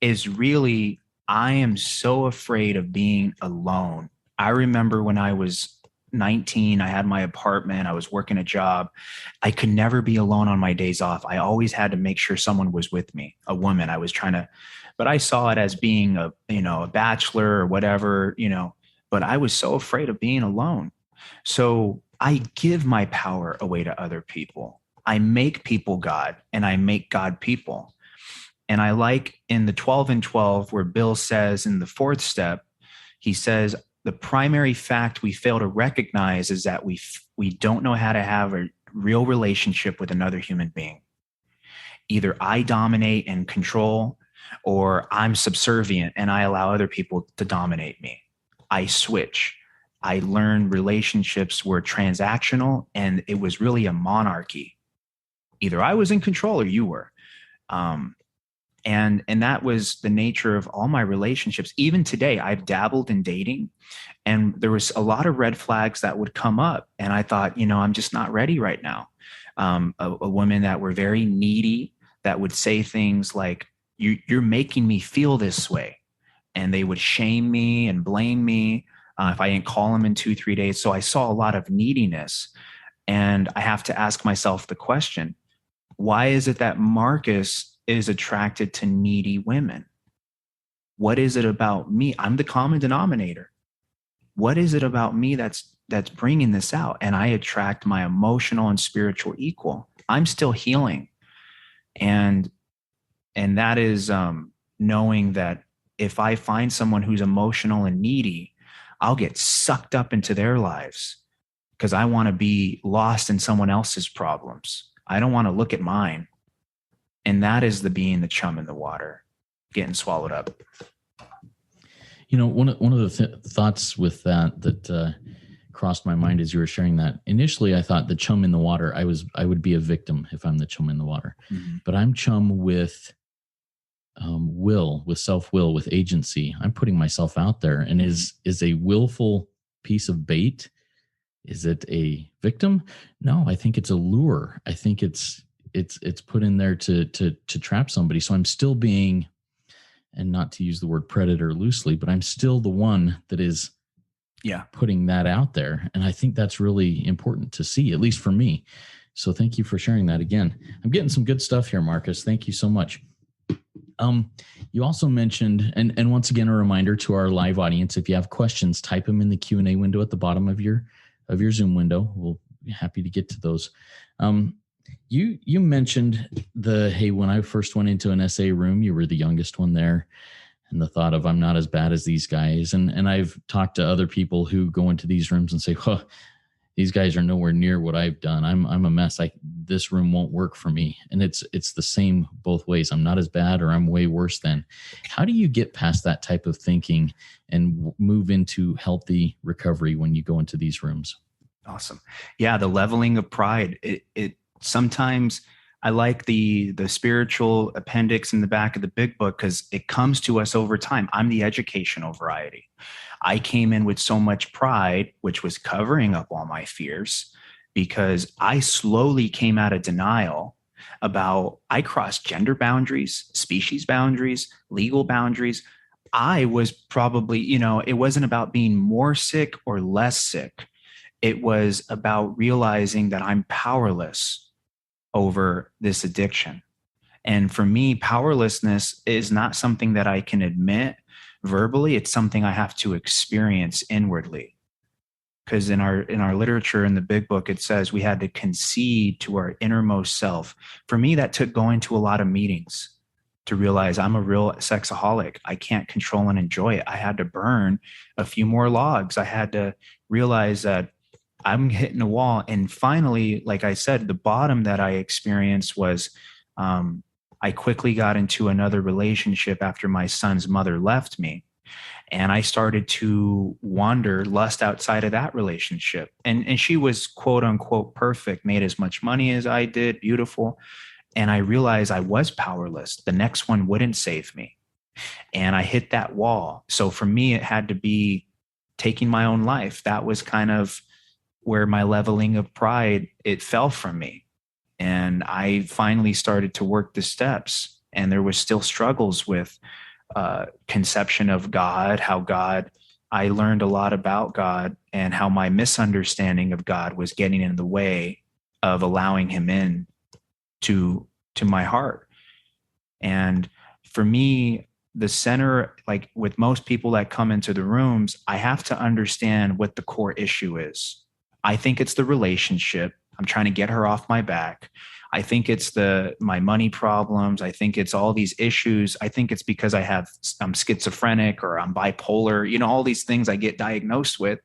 is really, I am so afraid of being alone. I remember when I was 19, I had my apartment, I was working a job. I could never be alone on my days off. I always had to make sure someone was with me, a woman. I was trying to, but I saw it as being a bachelor or whatever, but I was so afraid of being alone. So I give my power away to other people. I make people God, and I make God people. And I like in the 12 and 12, where Bill says in the 4th step, he says, the primary fact we fail to recognize is that we don't know how to have a real relationship with another human being. Either I dominate and control, or I'm subservient and I allow other people to dominate me. I switch. I learned relationships were transactional, and it was really a monarchy. Either I was in control or you were. And that was the nature of all my relationships. Even today, I've dabbled in dating, and there was a lot of red flags that would come up. And I thought, I'm just not ready right now. A women that were very needy, that would say things like, you're making me feel this way. And they would shame me and blame me if I didn't call them in 2-3 days. So I saw a lot of neediness. And I have to ask myself the question, why is it that Marcus is attracted to needy women? What is it about me? I'm the common denominator. What is it about me that's bringing this out? And I attract my emotional and spiritual equal. I'm still healing. And that is knowing that if I find someone who's emotional and needy, I'll get sucked up into their lives because I want to be lost in someone else's problems. I don't want to look at mine. And that is being the chum in the water, getting swallowed up. One of the thoughts with that crossed my mind as you were sharing that. Initially, I thought the chum in the water, I would be a victim if I'm the chum in the water. Mm-hmm. But I'm chum with with self-will, with agency. I'm putting myself out there. And is a willful piece of bait, is it a victim? No, I think it's a lure. I think it's put in there to trap somebody. So I'm still being, and not to use the word predator loosely, but I'm still the one that is putting that out there. And I think that's really important to see, at least for me. So thank you for sharing that again. I'm getting some good stuff here, Marcus. Thank you so much. You also mentioned, and once again, a reminder to our live audience, if you have questions, type them in the Q&A window at the bottom of your Zoom window. We'll be happy to get to those. You mentioned hey, when I first went into an SA room, you were the youngest one there, and the thought of I'm not as bad as these guys. And I've talked to other people who go into these rooms and say, these guys are nowhere near what I've done. I'm a mess. This room won't work for me. And it's the same both ways. I'm not as bad, or I'm way worse than. How do you get past that type of thinking and move into healthy recovery when you go into these rooms? Awesome. Yeah. The leveling of pride. It sometimes I like the spiritual appendix in the back of the big book because it comes to us over time. I'm the educational variety. I came in with so much pride, which was covering up all my fears, because I slowly came out of denial about I crossed gender boundaries, species boundaries, legal boundaries. I was probably, it wasn't about being more sick or less sick. It was about realizing that I'm powerless over this addiction. And for me, powerlessness is not something that I can admit verbally. It's something I have to experience inwardly. Because in our literature, in the big book, it says we had to concede to our innermost self. For me, that took going to a lot of meetings to realize I'm a real sexaholic. I can't control and enjoy it. I had to burn a few more logs. I had to realize that I'm hitting a wall. And finally, like I said, the bottom that I experienced was I quickly got into another relationship after my son's mother left me. And I started to lust outside of that relationship. And she was quote unquote perfect, made as much money as I did, beautiful. And I realized I was powerless. The next one wouldn't save me. And I hit that wall. So for me, it had to be taking my own life. That was kind of where my leveling of pride, it fell from me. And I finally started to work the steps. And there was still struggles with conception of God, I learned a lot about God and how my misunderstanding of God was getting in the way of allowing him in to my heart. And for me, the center, like with most people that come into the rooms, I have to understand what the core issue is. I think it's the relationship. I'm trying to get her off my back. I think it's my money problems. I think it's all these issues. I think it's because I'm schizophrenic or I'm bipolar, all these things I get diagnosed with.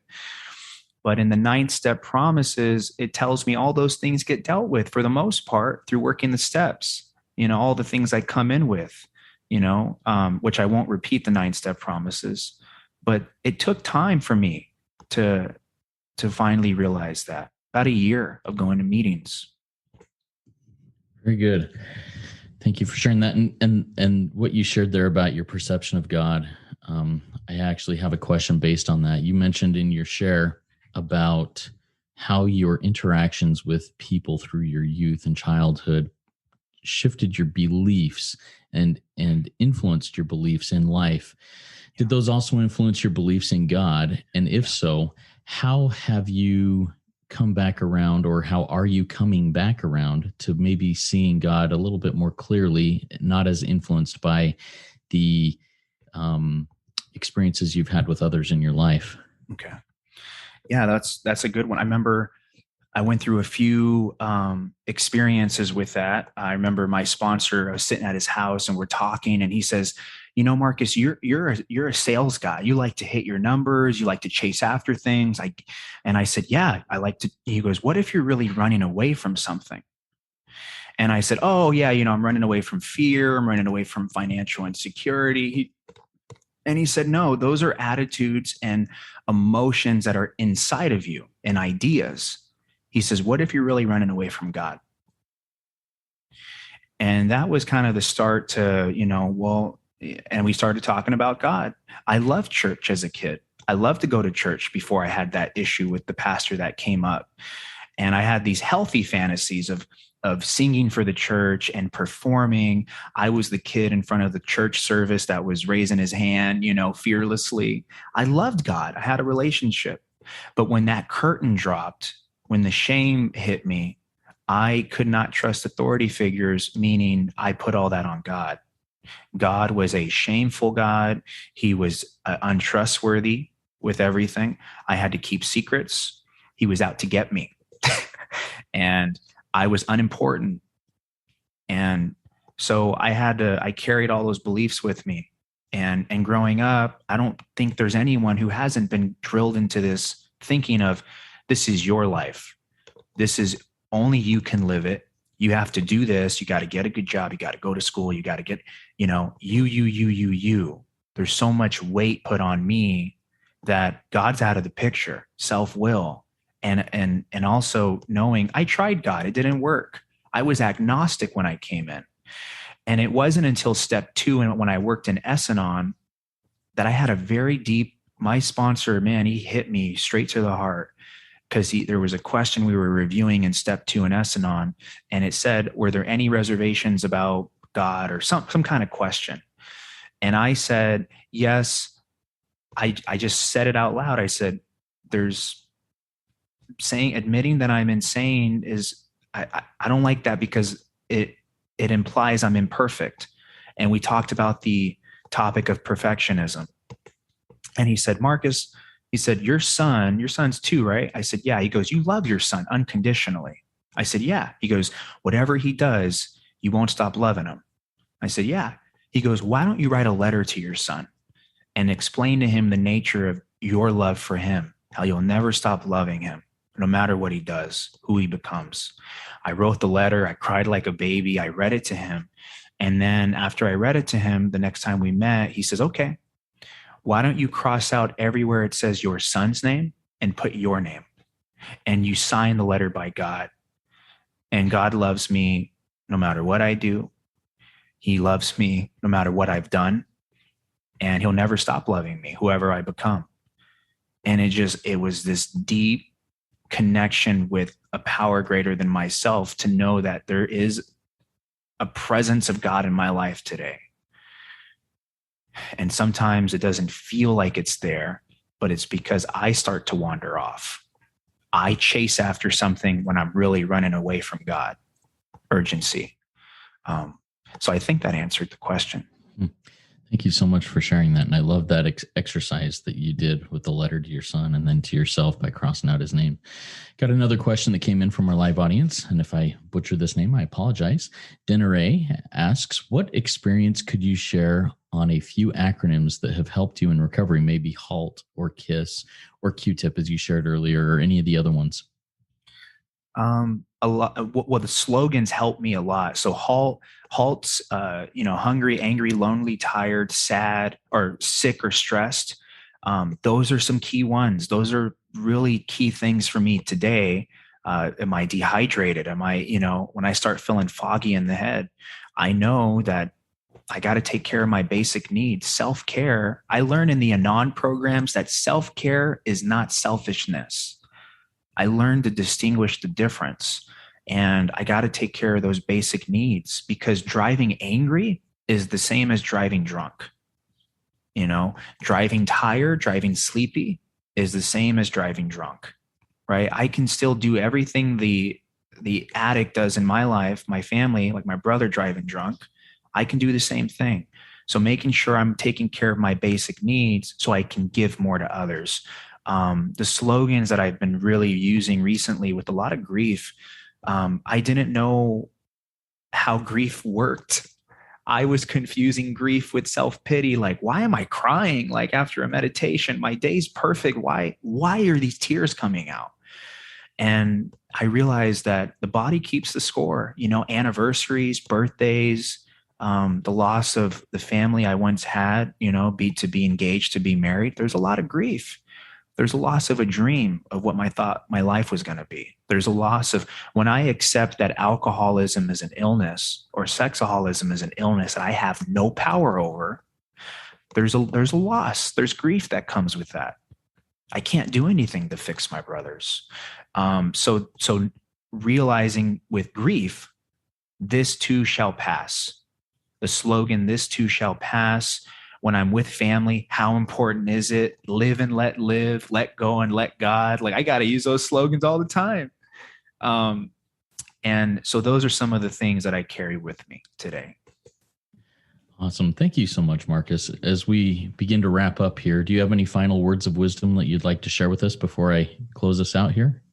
But in the 9-step promises, it tells me all those things get dealt with for the most part through working the steps, all the things I come in with, which I won't repeat the 9-step promises, but it took time for me to finally realize that. About a year of going to meetings. Very good. Thank you for sharing that. And what you shared there about your perception of God. I actually have a question based on that. You mentioned in your share about how your interactions with people through your youth and childhood shifted your beliefs and influenced your beliefs in life. Did those also influence your beliefs in God? And if so, how have you come back around, or how are you coming back around to maybe seeing God a little bit more clearly, not as influenced by the experiences you've had with others in your life? Okay. Yeah, that's a good one. I remember I went through a few experiences with that. I remember my sponsor, I was sitting at his house and we're talking, and he says, Marcus, you're a sales guy. You like to hit your numbers. You like to chase after things. And I said, yeah, I like to. He goes, what if you're really running away from something? And I said, oh yeah, I'm running away from fear. I'm running away from financial insecurity. And he said, no, those are attitudes and emotions that are inside of you and ideas. He says, what if you're really running away from God? And that was kind of the start to, and we started talking about God. I loved church as a kid. I loved to go to church before I had that issue with the pastor that came up. And I had these healthy fantasies of of singing for the church and performing. I was the kid in front of the church service that was raising his hand, fearlessly. I loved God. I had a relationship. But when that curtain dropped, when the shame hit me, I could not trust authority figures, meaning I put all that on God. God was a shameful God. He was untrustworthy with everything. I had to keep secrets. He was out to get me. And I was unimportant. And so I carried all those beliefs with me. And growing up, I don't think there's anyone who hasn't been drilled into this thinking of, this is your life. This is only you can live it. You have to do this. You got to get a good job. You got to go to school. You got to get, you. There's so much weight put on me that God's out of the picture, self-will. And also knowing I tried God, it didn't work. I was agnostic when I came in. And it wasn't until step 2, and when I worked in S-anon, that I had a very deep, my sponsor, man, he hit me straight to the heart, because there was a question we were reviewing in step 2 in S-anon, and it said, were there any reservations about God, or some kind of question? And I said, yes. I just said it out loud. I said, admitting that I'm insane is, I don't like that, because it implies I'm imperfect. And we talked about the topic of perfectionism. And he said, Marcus, he said, your son's 2, right? I said, yeah. He goes, you love your son unconditionally. I said, yeah. He goes, whatever he does, you won't stop loving him. I said, yeah. He goes, why don't you write a letter to your son and explain to him the nature of your love for him, how you'll never stop loving him, no matter what he does, who he becomes. I wrote the letter. I cried like a baby. I read it to him. And then after I read it to him, the next time we met, he says, okay, why don't you cross out everywhere it says your son's name and put your name? And you sign the letter by God. And God loves me no matter what I do. He loves me no matter what I've done. And he'll never stop loving me, whoever I become. And it was this deep connection with a power greater than myself, to know that there is a presence of God in my life today. And sometimes it doesn't feel like it's there, but it's because I start to wander off. I chase after something when I'm really running away from God. Urgency. So I think that answered the question. Thank you so much for sharing that. And I love that exercise that you did with the letter to your son and then to yourself by crossing out his name. Got another question that came in from our live audience. And if I butcher this name, I apologize. Dinere asks, what experience could you share on a few acronyms that have helped you in recovery? Maybe HALT or KISS or Q-tip, as you shared earlier, or any of the other ones. A lot. Well, the slogans help me a lot. So halts, hungry, angry, lonely, tired, sad, or sick or stressed. Those are some key ones. Those are really key things for me today. Am I dehydrated? Am I, when I start feeling foggy in the head, I know that I got to take care of my basic needs. Self-care. I learned in the Anon programs that self-care is not selfishness. I learned to distinguish the difference, and I got to take care of those basic needs, because driving angry is the same as driving drunk. Driving tired, driving sleepy is the same as driving drunk, right? I can still do everything the addict does in my life, my family, like my brother driving drunk. I can do the same thing. So making sure I'm taking care of my basic needs so I can give more to others. The slogans that I've been really using recently with a lot of grief, I didn't know how grief worked. I was confusing grief with self-pity. Like, why am I crying? Like after a meditation, my day's perfect. Why are these tears coming out? And I realized that the body keeps the score, anniversaries, birthdays, the loss of the family I once had, to be engaged, to be married. There's a lot of grief. There's a loss of a dream of what I thought my life was going to be. There's a loss of, when I accept that alcoholism is an illness or sexaholism is an illness that I have no power over, there's a loss. There's grief that comes with that. I can't do anything to fix my brothers. So realizing with grief, this too shall pass. The slogan, this too shall pass. When I'm with family, how important is it? Live and let live, let go and let God. Like, I got to use those slogans all the time. And so those are some of the things that I carry with me today. Awesome. Thank you so much, Marcus. As we begin to wrap up here, do you have any final words of wisdom that you'd like to share with us before I close us out here?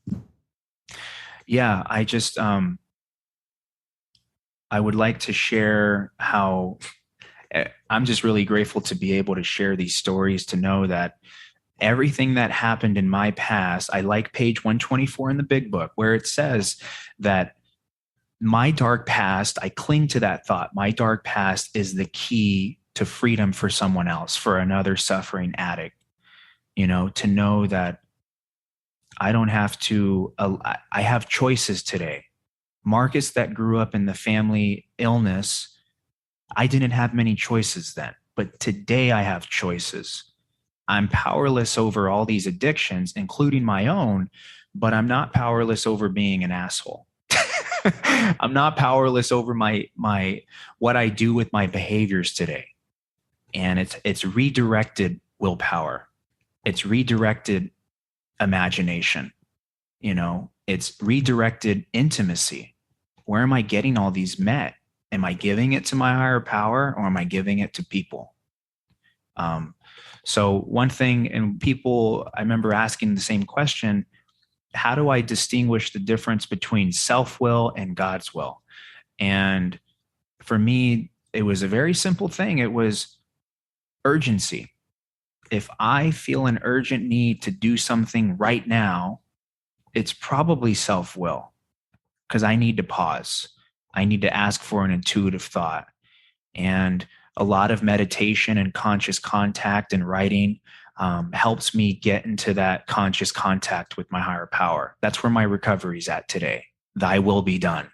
Yeah, I just, I would like to share how I'm just really grateful to be able to share these stories, to know that everything that happened in my past, I like page 124 in the big book, where it says that my dark past, I cling to that thought. My dark past is the key to freedom for someone else, for another suffering addict, to know that I don't have to, I have choices today. Marcus, that grew up in the family illness, I didn't have many choices then, but today I have choices. I'm powerless over all these addictions, including my own, but I'm not powerless over being an asshole. I'm not powerless over my what I do with my behaviors today. And it's redirected willpower. It's redirected imagination. It's redirected intimacy. Where am I getting all these met? Am I giving it to my higher power, or am I giving it to people? So one thing, and people, I remember asking the same question, how do I distinguish the difference between self-will and God's will? And for me, it was a very simple thing. It was urgency. If I feel an urgent need to do something right now, it's probably self-will, because I need to pause. I need to ask for an intuitive thought. And a lot of meditation and conscious contact and writing helps me get into that conscious contact with my higher power. That's where my recovery is at today. Thy will be done.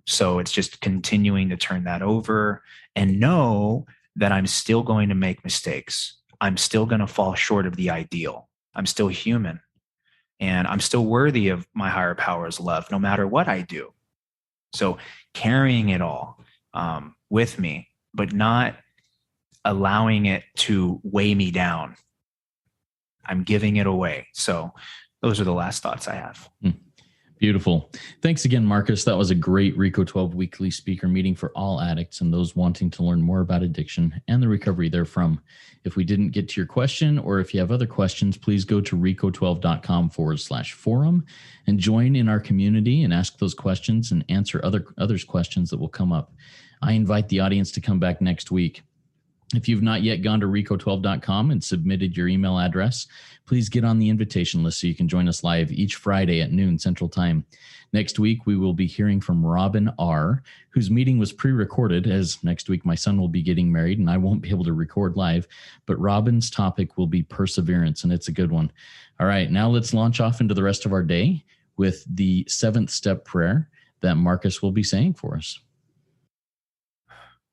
So it's just continuing to turn that over and know that I'm still going to make mistakes. I'm still going to fall short of the ideal. I'm still human, and I'm still worthy of my higher power's love, no matter what I do. So carrying it all with me, but not allowing it to weigh me down. I'm giving it away. So those are the last thoughts I have. Beautiful. Thanks again, Marcus. That was a great RECO12 weekly speaker meeting for all addicts and those wanting to learn more about addiction and the recovery therefrom. If we didn't get to your question, or if you have other questions, please go to RECO12.com/forum and join in our community and ask those questions and answer others' questions that will come up. I invite the audience to come back next week. If you've not yet gone to RECO12.com and submitted your email address, please get on the invitation list so you can join us live each Friday at noon Central Time. Next week, we will be hearing from Robin R., whose meeting was pre-recorded, as next week my son will be getting married and I won't be able to record live. But Robin's topic will be perseverance, and it's a good one. All right, now let's launch off into the rest of our day with the 7th step prayer that Marcus will be saying for us.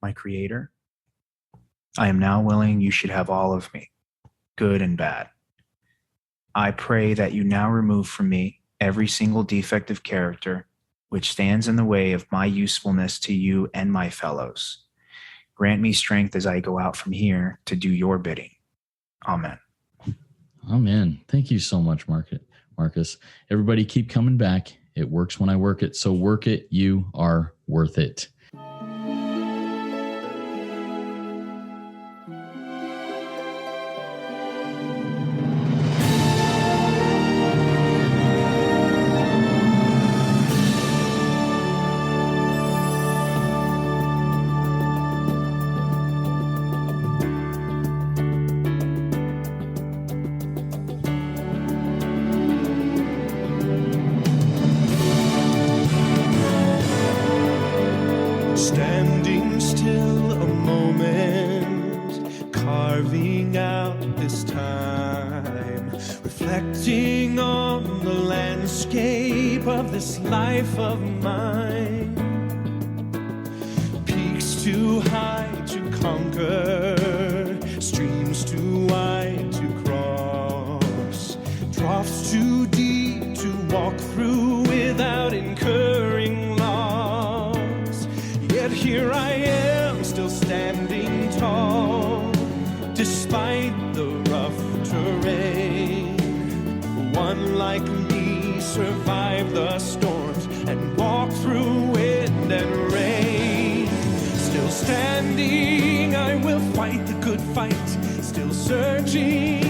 My Creator, I am now willing you should have all of me, good and bad. I pray that you now remove from me every single defect of character which stands in the way of my usefulness to you and my fellows. Grant me strength as I go out from here to do your bidding. Amen. Amen. Thank you so much, Marcus. Everybody keep coming back. It works when I work it, so work it. You are worth it. Standing still a moment, carving out this time, reflecting on the landscape of this life of mine. Peaks too high to conquer, streams too wide to cross, troughs too deep to walk through without incurring loss. here I am, still standing tall, despite the rough terrain. One like me survived the storms and walked through wind and rain. Still standing, I will fight the good fight, still searching